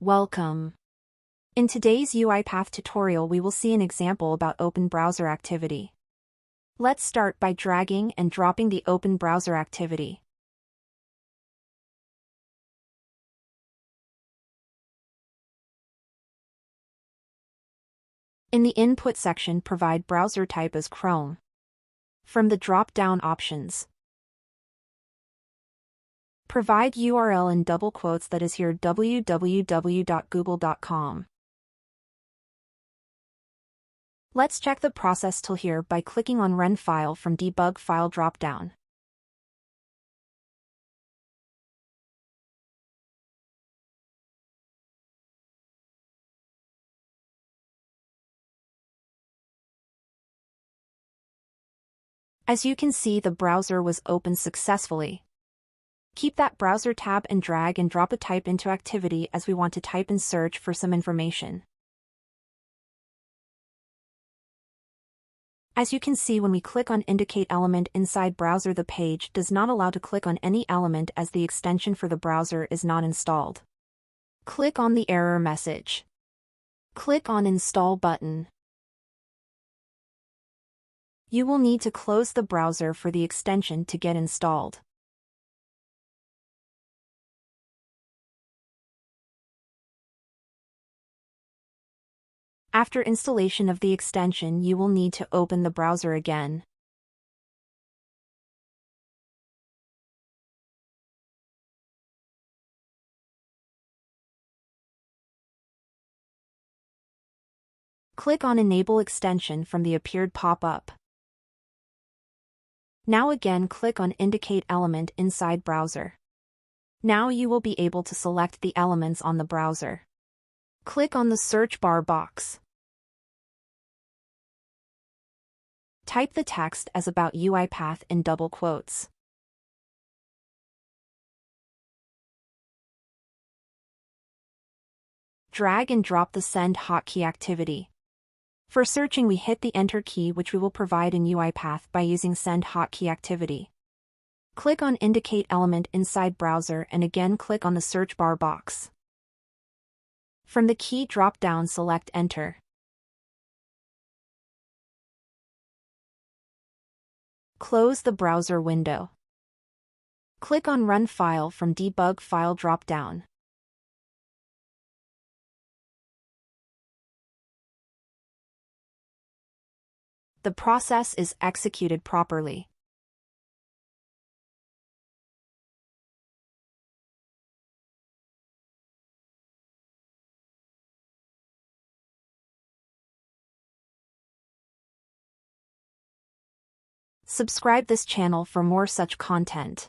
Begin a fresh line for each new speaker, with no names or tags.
Welcome. In today's UiPath tutorial we will see an example about open browser activity. Let's start by dragging and dropping the open browser activity. In the input section, provide browser type as Chrome. From the drop-down options, provide URL in double quotes, that is here www.google.com. Let's check the process tool here by clicking on Run File from Debug File dropdown. As you can see, the browser was opened successfully. Keep that browser tab and drag and drop a type into activity as we want to type and search for some information. As you can see, when we click on Indicate Element inside browser, the page does not allow to click on any element as the extension for the browser is not installed. Click on the error message. Click on Install button. You will need to close the browser for the extension to get installed. After installation of the extension, you will need to open the browser again. Click on Enable Extension from the appeared pop-up. Now again click on Indicate Element inside browser. Now you will be able to select the elements on the browser. Click on the search bar box. Type the text as About UiPath in double quotes. Drag and drop the Send hotkey activity. For searching, we hit the Enter key, which we will provide in UiPath by using Send hotkey activity. Click on Indicate Element inside browser and again click on the search bar box. From the key drop-down, select Enter. Close the browser window. Click on Run File from Debug File drop-down. The process is executed properly. Subscribe this channel for more such content.